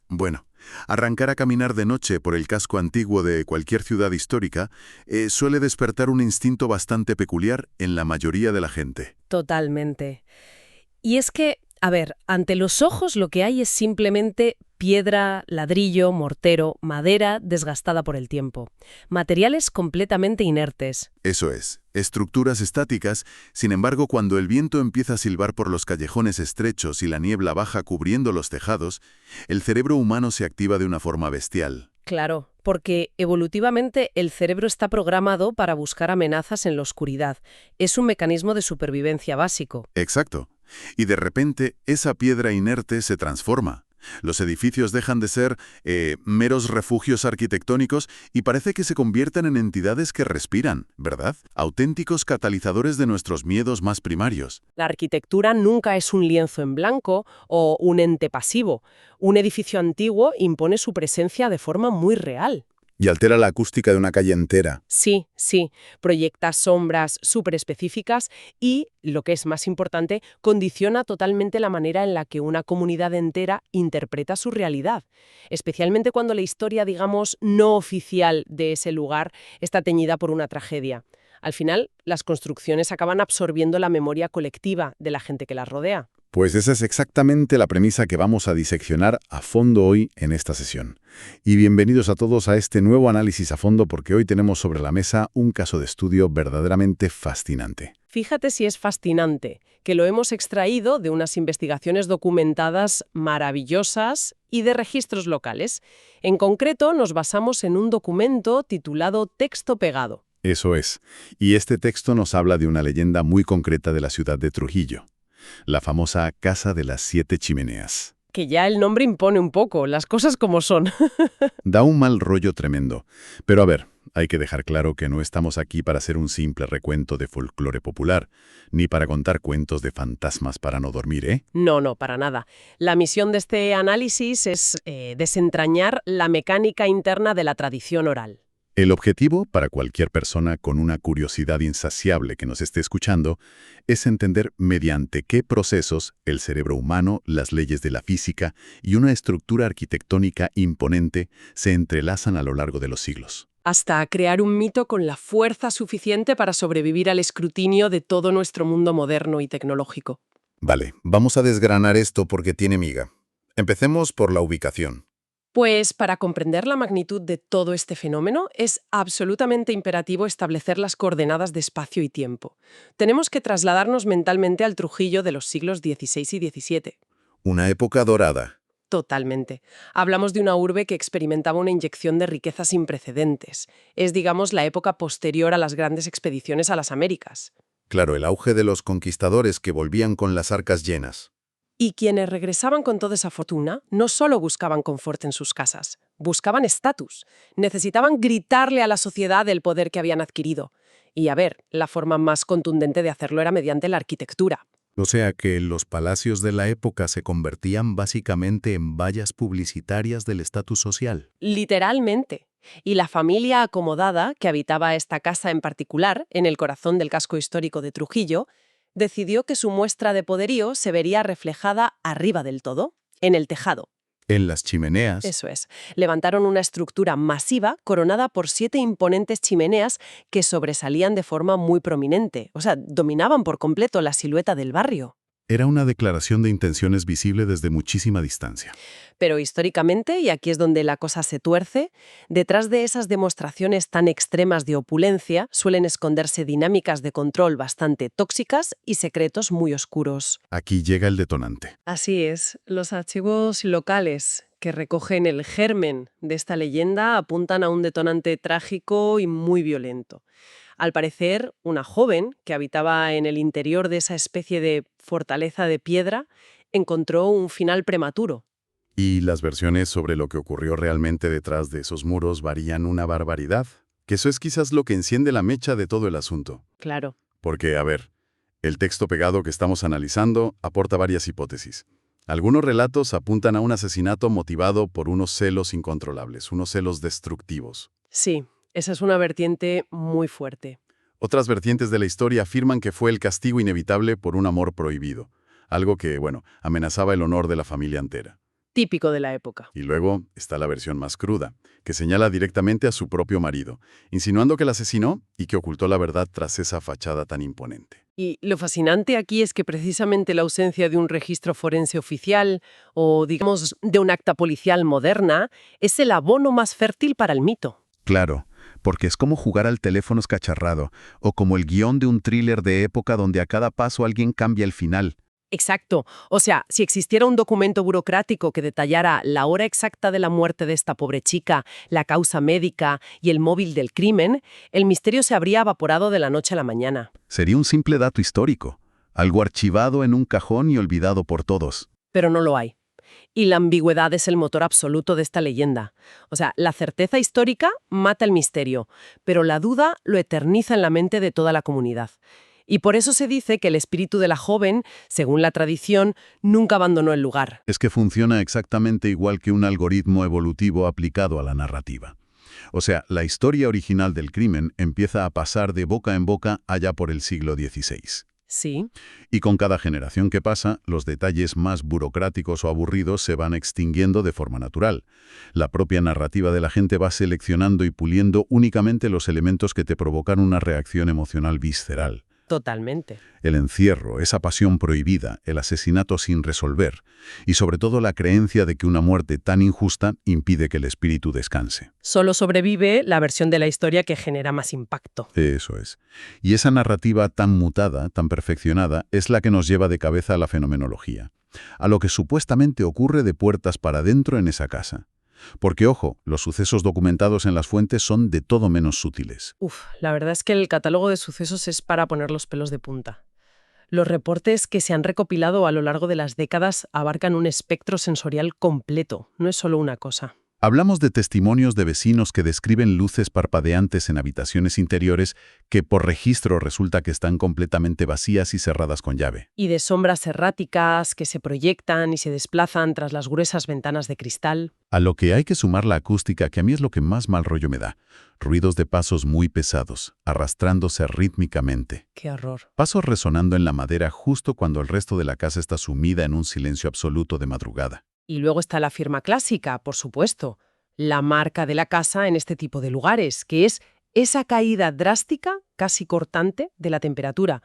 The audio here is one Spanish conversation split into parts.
Bueno, arrancar a caminar de noche por el casco antiguo de cualquier ciudad histórica suele despertar un instinto bastante peculiar en la mayoría de la gente. Totalmente. Y es que, a ver, ante los ojos lo que hay es simplemente piedra, ladrillo, mortero, madera desgastada por el tiempo. Materiales completamente inertes. Eso es, estructuras estáticas. Sin embargo, cuando el viento empieza a silbar por los callejones estrechos y la niebla baja cubriendo los tejados, el cerebro humano se activa de una forma bestial. Claro, porque evolutivamente el cerebro está programado para buscar amenazas en la oscuridad. Es un mecanismo de supervivencia básico. Exacto. Y de repente, esa piedra inerte se transforma. Los edificios dejan de ser meros refugios arquitectónicos y parece que se convierten en entidades que respiran, ¿verdad? Auténticos catalizadores de nuestros miedos más primarios. La arquitectura nunca es un lienzo en blanco o un ente pasivo. Un edificio antiguo impone su presencia de forma muy real. Y altera la acústica de una calle entera. Sí, sí, proyecta sombras súper específicas y, lo que es más importante, condiciona totalmente la manera en la que una comunidad entera interpreta su realidad, especialmente cuando la historia, digamos, no oficial de ese lugar está teñida por una tragedia. Al final, las construcciones acaban absorbiendo la memoria colectiva de la gente que las rodea. Pues esa es exactamente la premisa que vamos a diseccionar a fondo hoy en esta sesión. Y bienvenidos a todos a este nuevo análisis a fondo porque hoy tenemos sobre la mesa un caso de estudio verdaderamente fascinante. Fíjate si es fascinante, que lo hemos extraído de unas investigaciones documentadas maravillosas y de registros locales. En concreto, nos basamos en un documento titulado Texto Pegado. Eso es. Y este texto nos habla de una leyenda muy concreta de la ciudad de Trujillo. La famosa Casa de las Siete Chimeneas. Que ya el nombre impone un poco, las cosas como son. Da un mal rollo tremendo. Pero a ver, hay que dejar claro que no estamos aquí para hacer un simple recuento de folclore popular, ni para contar cuentos de fantasmas para no dormir, ¿eh? No, para nada. La misión de este análisis es desentrañar la mecánica interna de la tradición oral. El objetivo, para cualquier persona con una curiosidad insaciable que nos esté escuchando, es entender mediante qué procesos el cerebro humano, las leyes de la física y una estructura arquitectónica imponente se entrelazan a lo largo de los siglos. Hasta crear un mito con la fuerza suficiente para sobrevivir al escrutinio de todo nuestro mundo moderno y tecnológico. Vale, vamos a desgranar esto porque tiene miga. Empecemos por la ubicación. Pues para comprender la magnitud de todo este fenómeno es absolutamente imperativo establecer las coordenadas de espacio y tiempo. Tenemos que trasladarnos mentalmente al Trujillo de los siglos XVI y XVII. Una época dorada. Totalmente. Hablamos de una urbe que experimentaba una inyección de riqueza sin precedentes. Es, digamos, la época posterior a las grandes expediciones a las Américas. Claro, el auge de los conquistadores que volvían con las arcas llenas. Y quienes regresaban con toda esa fortuna no solo buscaban confort en sus casas, buscaban estatus. Necesitaban gritarle a la sociedad el poder que habían adquirido. Y a ver, la forma más contundente de hacerlo era mediante la arquitectura. O sea que los palacios de la época se convertían básicamente en vallas publicitarias del estatus social. Literalmente. Y la familia acomodada, que habitaba esta casa en particular, en el corazón del casco histórico de Trujillo, decidió que su muestra de poderío se vería reflejada arriba del todo, en el tejado. En las chimeneas. Eso es. Levantaron una estructura masiva coronada por 7 imponentes chimeneas que sobresalían de forma muy prominente. O sea, dominaban por completo la silueta del barrio. Era una declaración de intenciones visible desde muchísima distancia. Pero históricamente, y aquí es donde la cosa se tuerce, detrás de esas demostraciones tan extremas de opulencia suelen esconderse dinámicas de control bastante tóxicas y secretos muy oscuros. Aquí llega el detonante. Así es, los archivos locales que recogen el germen de esta leyenda apuntan a un detonante trágico y muy violento. Al parecer, una joven que habitaba en el interior de esa especie de fortaleza de piedra encontró un final prematuro. Y las versiones sobre lo que ocurrió realmente detrás de esos muros varían una barbaridad. Que eso es quizás lo que enciende la mecha de todo el asunto. Claro. Porque, a ver, el texto pegado que estamos analizando aporta varias hipótesis. Algunos relatos apuntan a un asesinato motivado por unos celos incontrolables, unos celos destructivos. Sí, esa es una vertiente muy fuerte. Otras vertientes de la historia afirman que fue el castigo inevitable por un amor prohibido, algo que, amenazaba el honor de la familia entera. Típico de la época. Y luego está la versión más cruda, que señala directamente a su propio marido, insinuando que la asesinó y que ocultó la verdad tras esa fachada tan imponente. Y lo fascinante aquí es que precisamente la ausencia de un registro forense oficial o, digamos, de un acta policial moderna es el abono más fértil para el mito. Claro, porque es como jugar al teléfono escacharrado, o como el guión de un thriller de época donde a cada paso alguien cambia el final. Exacto. O sea, si existiera un documento burocrático que detallara la hora exacta de la muerte de esta pobre chica, la causa médica y el móvil del crimen, el misterio se habría evaporado de la noche a la mañana. Sería un simple dato histórico, algo archivado en un cajón y olvidado por todos. Pero no lo hay. Y la ambigüedad es el motor absoluto de esta leyenda. O sea, la certeza histórica mata el misterio, pero la duda lo eterniza en la mente de toda la comunidad. Y por eso se dice que el espíritu de la joven, según la tradición, nunca abandonó el lugar. Es que funciona exactamente igual que un algoritmo evolutivo aplicado a la narrativa. O sea, la historia original del crimen empieza a pasar de boca en boca allá por el siglo XVI. Sí. Y con cada generación que pasa, los detalles más burocráticos o aburridos se van extinguiendo de forma natural. La propia narrativa de la gente va seleccionando y puliendo únicamente los elementos que te provocan una reacción emocional visceral. Totalmente. El encierro, esa pasión prohibida, el asesinato sin resolver y sobre todo la creencia de que una muerte tan injusta impide que el espíritu descanse. Solo sobrevive la versión de la historia que genera más impacto. Eso es. Y esa narrativa tan mutada, tan perfeccionada, es la que nos lleva de cabeza a la fenomenología, a lo que supuestamente ocurre de puertas para adentro en esa casa. Porque, ojo, los sucesos documentados en las fuentes son de todo menos sutiles. La verdad es que el catálogo de sucesos es para poner los pelos de punta. Los reportes que se han recopilado a lo largo de las décadas abarcan un espectro sensorial completo, no es solo una cosa. Hablamos de testimonios de vecinos que describen luces parpadeantes en habitaciones interiores que por registro resulta que están completamente vacías y cerradas con llave. Y de sombras erráticas que se proyectan y se desplazan tras las gruesas ventanas de cristal. A lo que hay que sumar la acústica, que a mí es lo que más mal rollo me da. Ruidos de pasos muy pesados, arrastrándose rítmicamente. ¡Qué horror! Pasos resonando en la madera justo cuando el resto de la casa está sumida en un silencio absoluto de madrugada. Y luego está la firma clásica, por supuesto, la marca de la casa en este tipo de lugares, que es esa caída drástica, casi cortante, de la temperatura.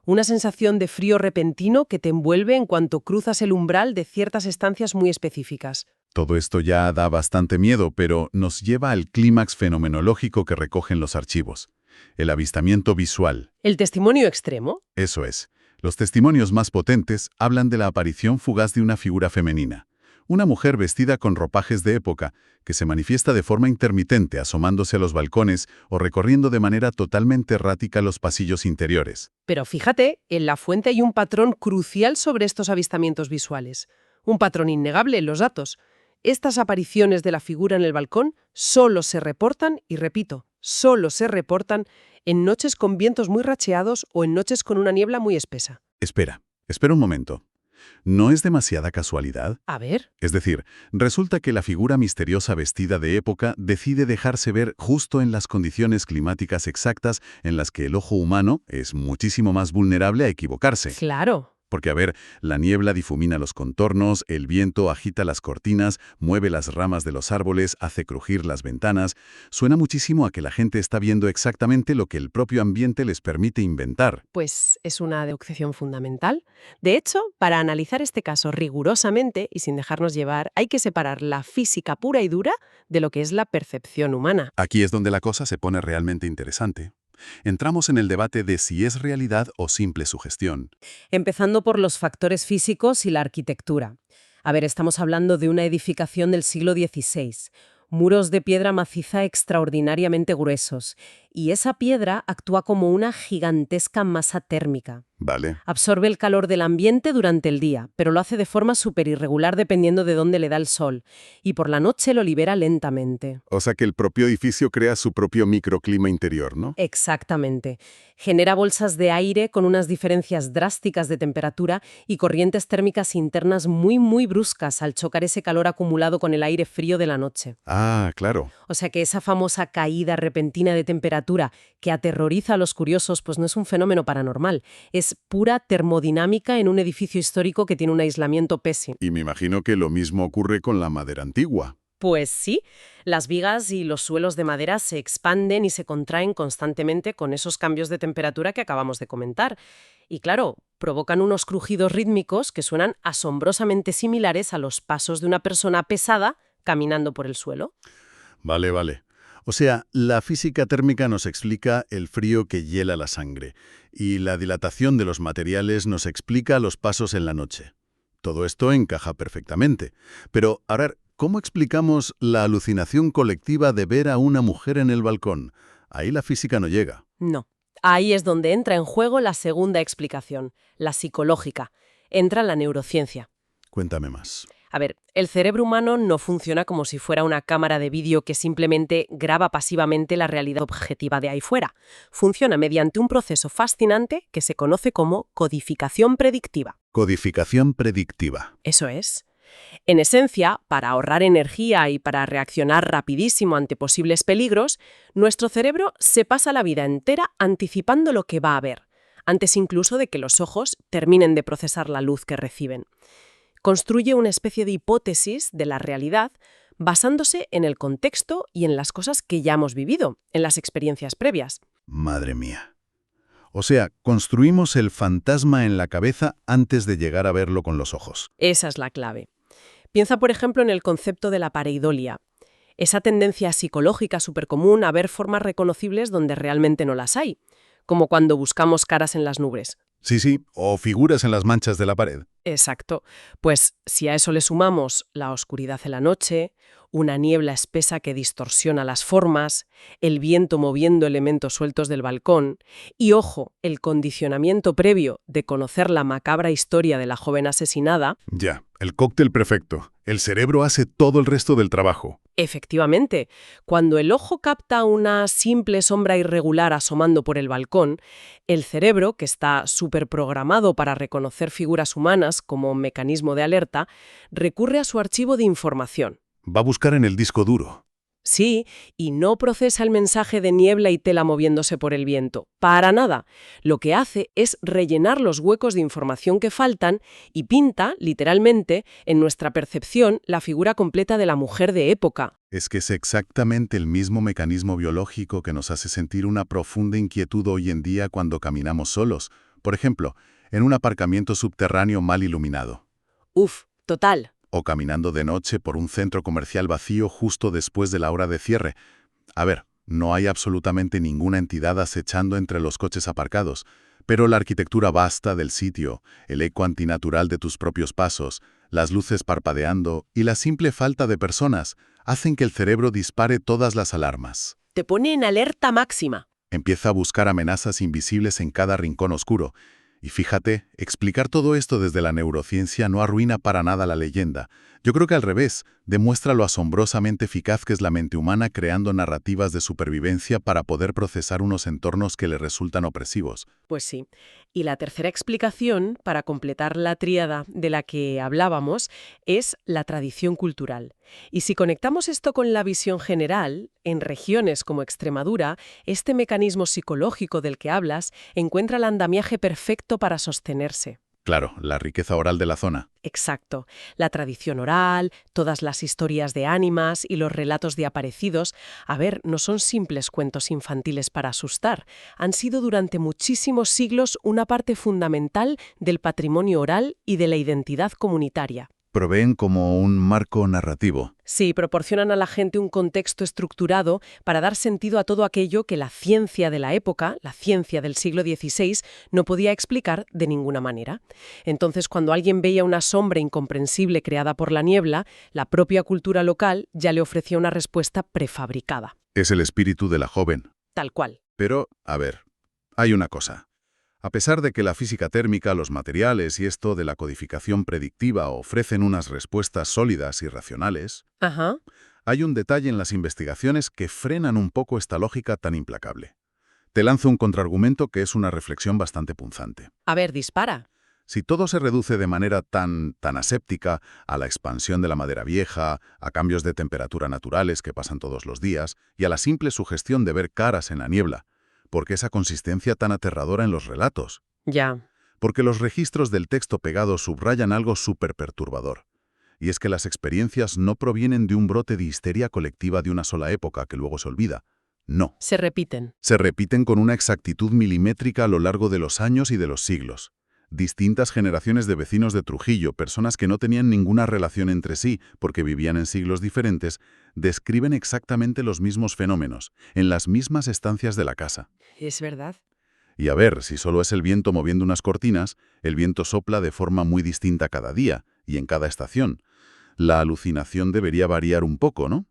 Una sensación de frío repentino que te envuelve en cuanto cruzas el umbral de ciertas estancias muy específicas. Todo esto ya da bastante miedo, pero nos lleva al clímax fenomenológico que recogen los archivos. El avistamiento visual. ¿El testimonio extremo? Eso es. Los testimonios más potentes hablan de la aparición fugaz de una figura femenina. Una mujer vestida con ropajes de época, que se manifiesta de forma intermitente asomándose a los balcones o recorriendo de manera totalmente errática los pasillos interiores. Pero fíjate, en la fuente hay un patrón crucial sobre estos avistamientos visuales. Un patrón innegable en los datos. Estas apariciones de la figura en el balcón solo se reportan, y repito, solo se reportan en noches con vientos muy racheados o en noches con una niebla muy espesa. Espera un momento. ¿No es demasiada casualidad? A ver. Es decir, resulta que la figura misteriosa vestida de época decide dejarse ver justo en las condiciones climáticas exactas en las que el ojo humano es muchísimo más vulnerable a equivocarse. Claro. Porque, a ver, la niebla difumina los contornos, el viento agita las cortinas, mueve las ramas de los árboles, hace crujir las ventanas. Suena muchísimo a que la gente está viendo exactamente lo que el propio ambiente les permite inventar. Pues es una deducción fundamental. De hecho, para analizar este caso rigurosamente y sin dejarnos llevar, hay que separar la física pura y dura de lo que es la percepción humana. Aquí es donde la cosa se pone realmente interesante. Entramos en el debate de si es realidad o simple sugestión. Empezando por los factores físicos y la arquitectura. A ver, estamos hablando de una edificación del siglo XVI. Muros de piedra maciza extraordinariamente gruesos. Y esa piedra actúa como una gigantesca masa térmica. Vale. Absorbe el calor del ambiente durante el día, pero lo hace de forma súper irregular dependiendo de dónde le da el sol. Y por la noche lo libera lentamente. O sea que el propio edificio crea su propio microclima interior, ¿no? Exactamente. Genera bolsas de aire con unas diferencias drásticas de temperatura y corrientes térmicas internas muy, muy bruscas al chocar ese calor acumulado con el aire frío de la noche. Ah, claro. O sea que esa famosa caída repentina de temperatura temperatura que aterroriza a los curiosos, pues no es un fenómeno paranormal, es pura termodinámica en un edificio histórico que tiene un aislamiento pésimo. Y me imagino que lo mismo ocurre con la madera antigua. Pues sí, las vigas y los suelos de madera se expanden y se contraen constantemente con esos cambios de temperatura que acabamos de comentar. Y claro, provocan unos crujidos rítmicos que suenan asombrosamente similares a los pasos de una persona pesada caminando por el suelo. Vale, vale. O sea, la física térmica nos explica el frío que hiela la sangre, y la dilatación de los materiales nos explica los pasos en la noche. Todo esto encaja perfectamente. Pero, a ver, ¿cómo explicamos la alucinación colectiva de ver a una mujer en el balcón? Ahí la física no llega. No. Ahí es donde entra en juego la segunda explicación, la psicológica. Entra la neurociencia. Cuéntame más. A ver, el cerebro humano no funciona como si fuera una cámara de vídeo que simplemente graba pasivamente la realidad objetiva de ahí fuera. Funciona mediante un proceso fascinante que se conoce como codificación predictiva. Codificación predictiva. Eso es. En esencia, para ahorrar energía y para reaccionar rapidísimo ante posibles peligros, nuestro cerebro se pasa la vida entera anticipando lo que va a ver, antes incluso de que los ojos terminen de procesar la luz que reciben. Construye una especie de hipótesis de la realidad basándose en el contexto y en las cosas que ya hemos vivido, en las experiencias previas. Madre mía. O sea, construimos el fantasma en la cabeza antes de llegar a verlo con los ojos. Esa es la clave. Piensa, por ejemplo, en el concepto de la pareidolia, esa tendencia psicológica supercomún a ver formas reconocibles donde realmente no las hay, como cuando buscamos caras en las nubes. Sí, o figuras en las manchas de la pared. Exacto. Pues si a eso le sumamos la oscuridad en la noche, una niebla espesa que distorsiona las formas, el viento moviendo elementos sueltos del balcón y, ojo, el condicionamiento previo de conocer la macabra historia de la joven asesinada. Ya, el cóctel perfecto. El cerebro hace todo el resto del trabajo. Efectivamente, cuando el ojo capta una simple sombra irregular asomando por el balcón, el cerebro, que está superprogramado para reconocer figuras humanas como mecanismo de alerta, recurre a su archivo de información. Va a buscar en el disco duro. Sí, y no procesa el mensaje de niebla y tela moviéndose por el viento. Para nada. Lo que hace es rellenar los huecos de información que faltan y pinta, literalmente, en nuestra percepción, la figura completa de la mujer de época. Es que es exactamente el mismo mecanismo biológico que nos hace sentir una profunda inquietud hoy en día cuando caminamos solos. Por ejemplo, en un aparcamiento subterráneo mal iluminado. Uf, total. O caminando de noche por un centro comercial vacío justo después de la hora de cierre. A ver, no hay absolutamente ninguna entidad acechando entre los coches aparcados, pero la arquitectura vasta del sitio, el eco antinatural de tus propios pasos, las luces parpadeando y la simple falta de personas hacen que el cerebro dispare todas las alarmas. Te pone en alerta máxima. Empieza a buscar amenazas invisibles en cada rincón oscuro. Y fíjate, explicar todo esto desde la neurociencia no arruina para nada la leyenda. Yo creo que al revés, demuestra lo asombrosamente eficaz que es la mente humana creando narrativas de supervivencia para poder procesar unos entornos que le resultan opresivos. Pues sí. Y la tercera explicación, para completar la tríada de la que hablábamos, es la tradición cultural. Y si conectamos esto con la visión general, en regiones como Extremadura, este mecanismo psicológico del que hablas encuentra el andamiaje perfecto para sostenerse. Claro, la riqueza oral de la zona. Exacto. La tradición oral, todas las historias de ánimas y los relatos de aparecidos, a ver, no son simples cuentos infantiles para asustar. Han sido durante muchísimos siglos una parte fundamental del patrimonio oral y de la identidad comunitaria. Proveen como un marco narrativo. Sí, proporcionan a la gente un contexto estructurado para dar sentido a todo aquello que la ciencia de la época, la ciencia del siglo XVI, no podía explicar de ninguna manera. Entonces, cuando alguien veía una sombra incomprensible creada por la niebla, la propia cultura local ya le ofrecía una respuesta prefabricada. Es el espíritu de la joven. Tal cual. Pero, a ver, hay una cosa. A pesar de que la física térmica, los materiales y esto de la codificación predictiva ofrecen unas respuestas sólidas y racionales, Ajá. hay un detalle en las investigaciones que frenan un poco esta lógica tan implacable. Te lanzo un contraargumento que es una reflexión bastante punzante. A ver, dispara. Si todo se reduce de manera tan aséptica a la expansión de la madera vieja, a cambios de temperatura naturales que pasan todos los días y a la simple sugestión de ver caras en la niebla, ¿por qué esa consistencia tan aterradora en los relatos? Ya. Porque los registros del texto pegado subrayan algo súper perturbador. Y es que las experiencias no provienen de un brote de histeria colectiva de una sola época que luego se olvida. No. Se repiten. Se repiten con una exactitud milimétrica a lo largo de los años y de los siglos. Distintas generaciones de vecinos de Trujillo, personas que no tenían ninguna relación entre sí porque vivían en siglos diferentes, describen exactamente los mismos fenómenos, en las mismas estancias de la casa. Es verdad. Y a ver, si solo es el viento moviendo unas cortinas, el viento sopla de forma muy distinta cada día y en cada estación. La alucinación debería variar un poco, ¿no?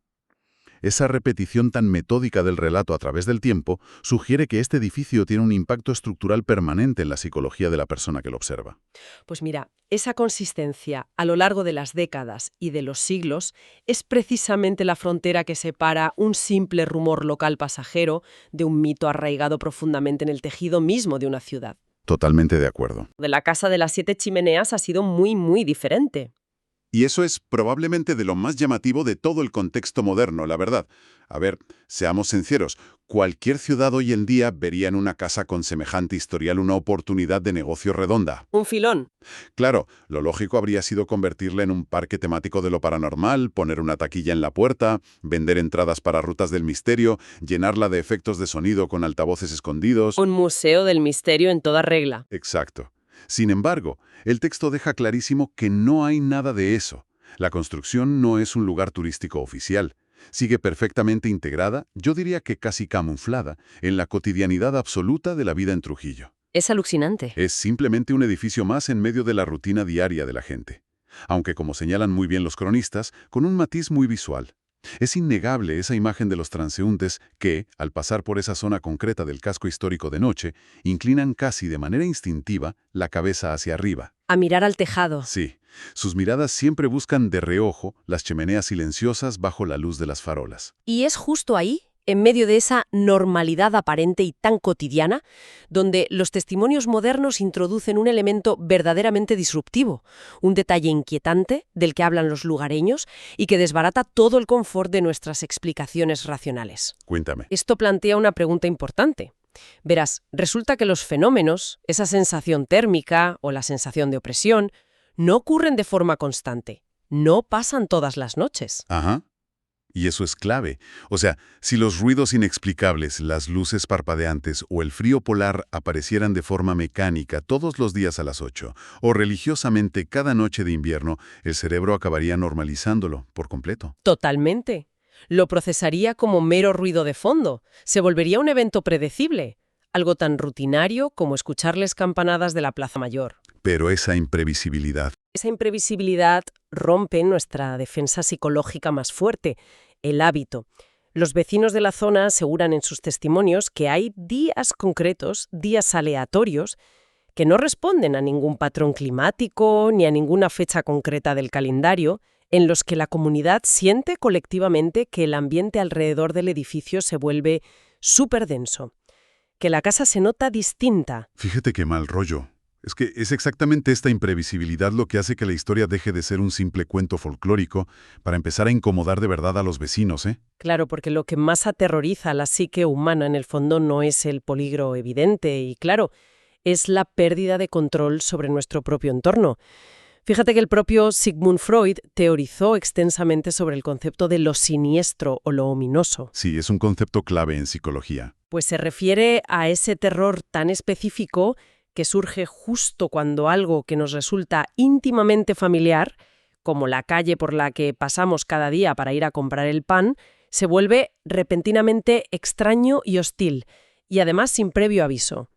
Esa repetición tan metódica del relato a través del tiempo sugiere que este edificio tiene un impacto estructural permanente en la psicología de la persona que lo observa. Pues mira, esa consistencia a lo largo de las décadas y de los siglos es precisamente la frontera que separa un simple rumor local pasajero de un mito arraigado profundamente en el tejido mismo de una ciudad. Totalmente de acuerdo. De la Casa de las Siete Chimeneas ha sido muy, muy diferente. Y eso es probablemente de lo más llamativo de todo el contexto moderno, la verdad. A ver, seamos sinceros, cualquier ciudad hoy en día vería en una casa con semejante historial una oportunidad de negocio redonda. Un filón. Claro, lo lógico habría sido convertirla en un parque temático de lo paranormal, poner una taquilla en la puerta, vender entradas para rutas del misterio, llenarla de efectos de sonido con altavoces escondidos. Un museo del misterio en toda regla. Exacto. Sin embargo, el texto deja clarísimo que no hay nada de eso. La construcción no es un lugar turístico oficial. Sigue perfectamente integrada, yo diría que casi camuflada, en la cotidianidad absoluta de la vida en Trujillo. Es alucinante. Es simplemente un edificio más en medio de la rutina diaria de la gente. Aunque, como señalan muy bien los cronistas, con un matiz muy visual. Es innegable esa imagen de los transeúntes que, al pasar por esa zona concreta del casco histórico de noche, inclinan casi de manera instintiva la cabeza hacia arriba. A mirar al tejado. Sí, sus miradas siempre buscan de reojo las chimeneas silenciosas bajo la luz de las farolas. Y es justo ahí, en medio de esa normalidad aparente y tan cotidiana, donde los testimonios modernos introducen un elemento verdaderamente disruptivo, un detalle inquietante del que hablan los lugareños y que desbarata todo el confort de nuestras explicaciones racionales. Cuéntame. Esto plantea una pregunta importante. Verás, resulta que los fenómenos, esa sensación térmica o la sensación de opresión, no ocurren de forma constante, no pasan todas las noches. Ajá. Y eso es clave. O sea, si los ruidos inexplicables, las luces parpadeantes o el frío polar aparecieran de forma mecánica todos los días a las 8, o religiosamente cada noche de invierno, el cerebro acabaría normalizándolo por completo. Totalmente. Lo procesaría como mero ruido de fondo. Se volvería un evento predecible. Algo tan rutinario como escucharles campanadas de la Plaza Mayor. Pero esa imprevisibilidad. Esa imprevisibilidad rompe nuestra defensa psicológica más fuerte, el hábito. Los vecinos de la zona aseguran en sus testimonios que hay días concretos, días aleatorios, que no responden a ningún patrón climático ni a ninguna fecha concreta del calendario, en los que la comunidad siente colectivamente que el ambiente alrededor del edificio se vuelve súper denso, que la casa se nota distinta. Fíjate qué mal rollo. Es que es exactamente esta imprevisibilidad lo que hace que la historia deje de ser un simple cuento folclórico para empezar a incomodar de verdad a los vecinos, ¿eh? Claro, porque lo que más aterroriza a la psique humana en el fondo no es el peligro evidente y claro, es la pérdida de control sobre nuestro propio entorno. Fíjate que el propio Sigmund Freud teorizó extensamente sobre el concepto de lo siniestro o lo ominoso. Sí, es un concepto clave en psicología. Pues se refiere a ese terror tan específico que surge justo cuando algo que nos resulta íntimamente familiar, como la calle por la que pasamos cada día para ir a comprar el pan, se vuelve repentinamente extraño y hostil, y además sin previo aviso.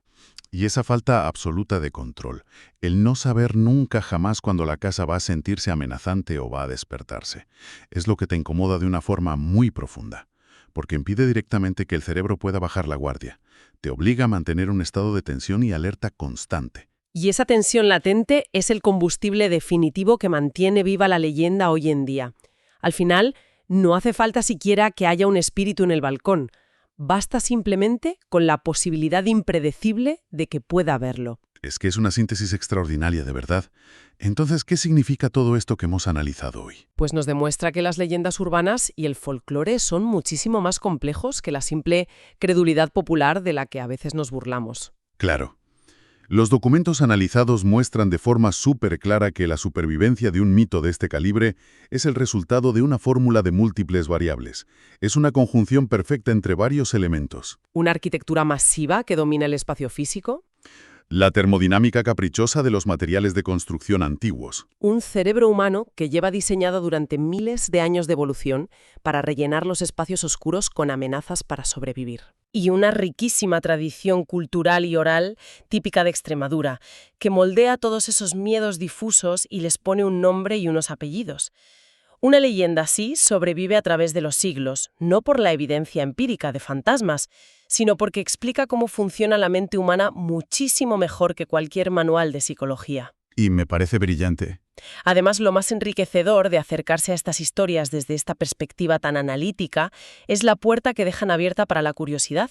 Y esa falta absoluta de control, el no saber nunca jamás cuándo la casa va a sentirse amenazante o va a despertarse, es lo que te incomoda de una forma muy profunda, porque impide directamente que el cerebro pueda bajar la guardia. Te obliga a mantener un estado de tensión y alerta constante. Y esa tensión latente es el combustible definitivo que mantiene viva la leyenda hoy en día. Al final, no hace falta siquiera que haya un espíritu en el balcón. Basta simplemente con la posibilidad impredecible de que pueda haberlo. Es que es una síntesis extraordinaria, de verdad. Entonces, ¿qué significa todo esto que hemos analizado hoy? Pues nos demuestra que las leyendas urbanas y el folclore son muchísimo más complejos que la simple credulidad popular de la que a veces nos burlamos. Claro. Los documentos analizados muestran de forma súper clara que la supervivencia de un mito de este calibre es el resultado de una fórmula de múltiples variables. Es una conjunción perfecta entre varios elementos. Una arquitectura masiva que domina el espacio físico, La termodinámica caprichosa de los materiales de construcción antiguos. un cerebro humano que lleva diseñado durante miles de años de evolución para rellenar los espacios oscuros con amenazas para sobrevivir. Y una riquísima tradición cultural y oral típica de Extremadura, que moldea todos esos miedos difusos y les pone un nombre y unos apellidos. Una leyenda así sobrevive a través de los siglos, no por la evidencia empírica de fantasmas, sino porque explica cómo funciona la mente humana muchísimo mejor que cualquier manual de psicología. Y me parece brillante. Además, lo más enriquecedor de acercarse a estas historias desde esta perspectiva tan analítica es la puerta que dejan abierta para la curiosidad.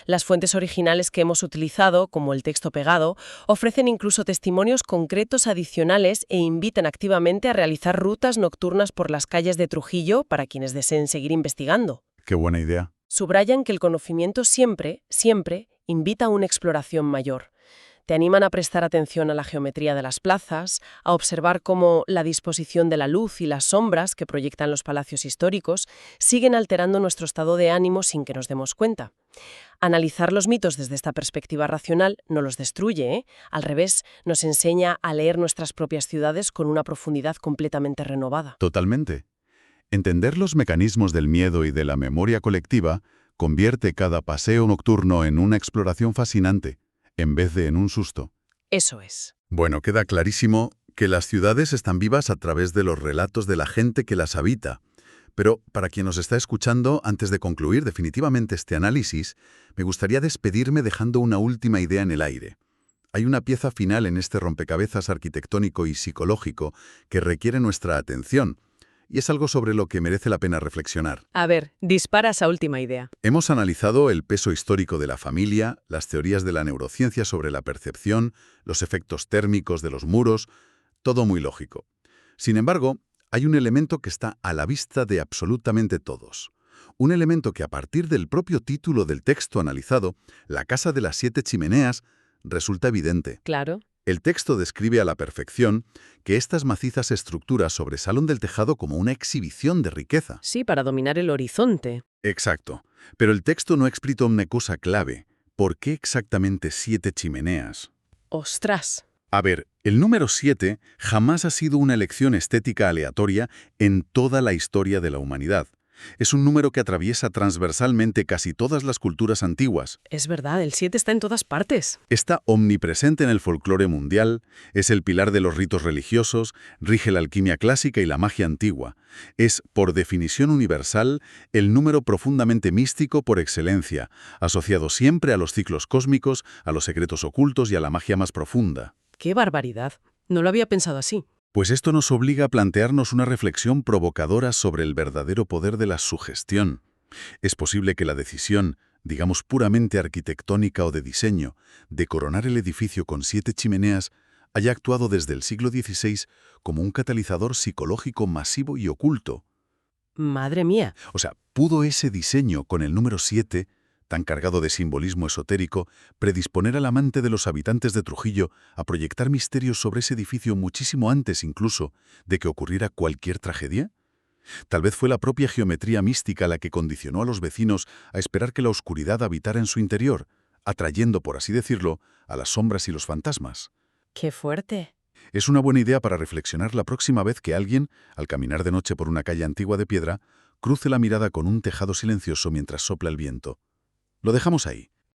Las fuentes originales que hemos utilizado, como el texto pegado, ofrecen incluso testimonios concretos adicionales e invitan activamente a realizar rutas nocturnas por las calles de Trujillo para quienes deseen seguir investigando. Qué buena idea. Subrayan que el conocimiento siempre, siempre, invita a una exploración mayor. Te animan a prestar atención a la geometría de las plazas, a observar cómo la disposición de la luz y las sombras que proyectan los palacios históricos siguen alterando nuestro estado de ánimo sin que nos demos cuenta. Analizar los mitos desde esta perspectiva racional no los destruye, ¿eh? Al revés, nos enseña a leer nuestras propias ciudades con una profundidad completamente renovada. Totalmente. Entender los mecanismos del miedo y de la memoria colectiva convierte cada paseo nocturno en una exploración fascinante, en vez de en un susto. Eso es. Bueno, queda clarísimo que las ciudades están vivas a través de los relatos de la gente que las habita. Pero para quien nos está escuchando, antes de concluir definitivamente este análisis, me gustaría despedirme dejando una última idea en el aire. Hay una pieza final en este rompecabezas arquitectónico y psicológico que requiere nuestra atención, y es algo sobre lo que merece la pena reflexionar. A ver, dispara esa última idea. Hemos analizado el peso histórico de la familia, las teorías de la neurociencia sobre la percepción, los efectos térmicos de los muros, todo muy lógico. Sin embargo, hay un elemento que está a la vista de absolutamente todos. Un elemento que a partir del propio título del texto analizado, La casa de las 7 chimeneas, resulta evidente. Claro. El texto describe a la perfección que estas macizas estructuras sobresalen del tejado como una exhibición de riqueza. Sí, para dominar el horizonte. Exacto. Pero el texto no explica una cosa clave. ¿Por qué exactamente 7 chimeneas? ¡Ostras! A ver, el número 7 jamás ha sido una elección estética aleatoria en toda la historia de la humanidad. Es un número que atraviesa transversalmente casi todas las culturas antiguas. Es verdad, el 7 está en todas partes. Está omnipresente en el folclore mundial, es el pilar de los ritos religiosos, rige la alquimia clásica y la magia antigua. Es, por definición universal, el número profundamente místico por excelencia, asociado siempre a los ciclos cósmicos, a los secretos ocultos y a la magia más profunda. ¡Qué barbaridad! No lo había pensado así. Pues esto nos obliga a plantearnos una reflexión provocadora sobre el verdadero poder de la sugestión. Es posible que la decisión, digamos puramente arquitectónica o de diseño, de coronar el edificio con 7 chimeneas, haya actuado desde el siglo XVI como un catalizador psicológico masivo y oculto. ¡Madre mía! O sea, ¿pudo ese diseño con el número 7, tan cargado de simbolismo esotérico, predisponer al amante de los habitantes de Trujillo a proyectar misterios sobre ese edificio muchísimo antes incluso de que ocurriera cualquier tragedia? Tal vez fue la propia geometría mística la que condicionó a los vecinos a esperar que la oscuridad habitara en su interior, atrayendo, por así decirlo, a las sombras y los fantasmas. ¡Qué fuerte! Es una buena idea para reflexionar la próxima vez que alguien, al caminar de noche por una calle antigua de piedra, cruce la mirada con un tejado silencioso mientras sopla el viento. Lo dejamos ahí.